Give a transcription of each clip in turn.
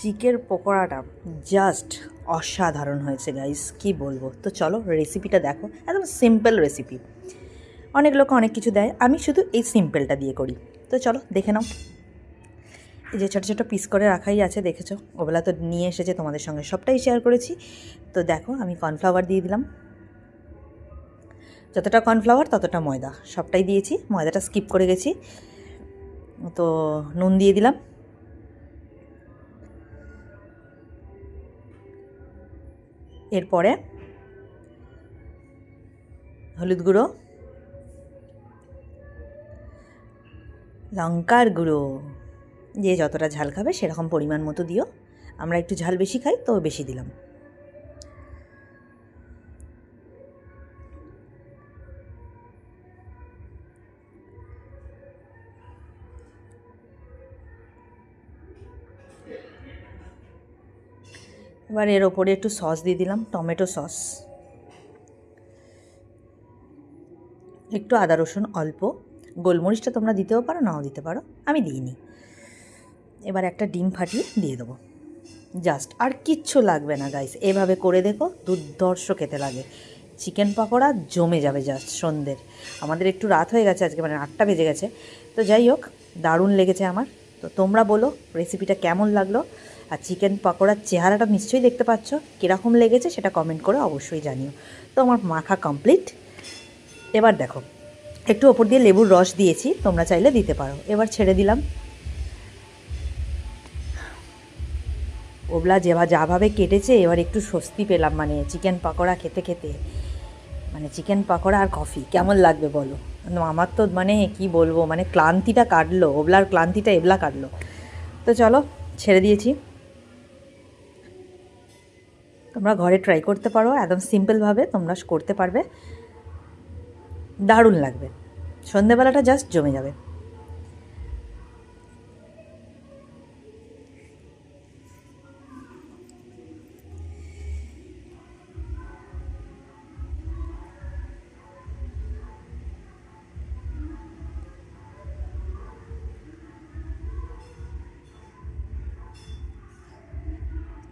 Chicken পকোড়াটা just অসাধারণ হয়েছে guys, কি বলবো। তো চলো রেসিপিটা দেখো, একদম সিম্পল রেসিপি। অনেক লোক অনেক কিছু দেয়, আমি শুধু এই সিম্পলটা দিয়ে করি। তো চলো দেখে নাও। এই যে ছোটো ছোটো পিস করে রাখাই আছে, দেখেছো, ওবেলা তো নিয়ে এসেছে, তোমাদের সঙ্গে সবটাই শেয়ার করেছি। তো দেখো আমি কর্নফ্লাওয়ার দিয়ে দিলাম, যতটা কর্নফ্লাওয়ার ততটা ময়দা, সবটাই দিয়েছি, ময়দাটা স্কিপ করে গেছি। তো নুন দিয়ে দিলাম, এরপরে হলুদ গুঁড়ো, লঙ্কার গুঁড়ো, যে যতটা ঝাল খাবে সেরকম পরিমাণ মতো দিও। আমরা একটু ঝাল বেশি খাই তো বেশি দিলাম। এবার এর ওপরে একটু সস দিয়ে দিলাম, টমেটো সস, একটু আদা রসুন অল্প, গোলমরিচটা তোমরা দিতেও পারো নাও দিতে পারো, আমি দিইনি। এবার একটা ডিম ফাটিয়ে দিয়ে দেবো, জাস্ট, আর কিচ্ছু লাগবে না গাইস। এভাবে করে দেখো, দুর্ধর্ষ খেতে লাগে। চিকেন পকোড়া জমে যাবে জাস্ট সন্ধ্যের। আমাদের একটু রাত হয়ে গেছে আজকে, মানে 8টা বেজে গেছে। তো যাই হোক, দারুণ লেগেছে আমার। তো তোমরা বলো রেসিপিটা কেমন লাগলো, আর চিকেন পকোড়ার চেহারাটা নিশ্চয়ই দেখতে পাচ্ছ, কীরকম লেগেছে সেটা কমেন্ট করে অবশ্যই জানিও। তো আমার মাখা কমপ্লিট। এবার দেখো, একটু ওপর দিয়ে লেবুর রস দিয়েছি, তোমরা চাইলে দিতে পারো। এবার ছেড়ে দিলাম। ওবলা যাভাবে কেটেছে, এবার একটু স্বস্তি পেলাম, মানে চিকেন পকোড়া খেতে খেতে। মানে চিকেন পকোড়া আর কফি কেমন লাগবে বলো। আমার তো মানে কি বলবো, মানে ক্লান্তিটা কাটলো, ওবলার ক্লান্তিটা এবলা কাটলো। তো চলো ছেড়ে দিয়েছি। তোমরা ঘরে ট্রাই করতে পারো, একদম সিম্পলভাবে তোমরা করতে পারবে, দারুণ লাগবে। সন্ধেবেলাটা জাস্ট জমে যাবে।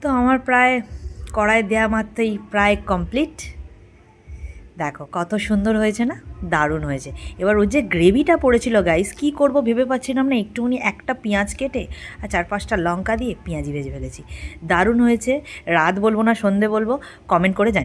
তো আমার প্রায় কড়াই দেওয়া মাত্রই প্রায় কমপ্লিট। দেখো কত সুন্দর হয়েছে না, দারুণ হয়েছে। এবার ওর যে গ্রেভিটা পড়েছিল গাইস, কী করব ভেবে পাচ্ছিলাম না, একটুখানি একটা পেঁয়াজ কেটে আর 4-5টা লঙ্কা দিয়ে পেঁয়াজি ভেজে ফেলেছি। দারুণ হয়েছে। রাত বলবো না সন্ধে বলবো, কমেন্ট করে জানি।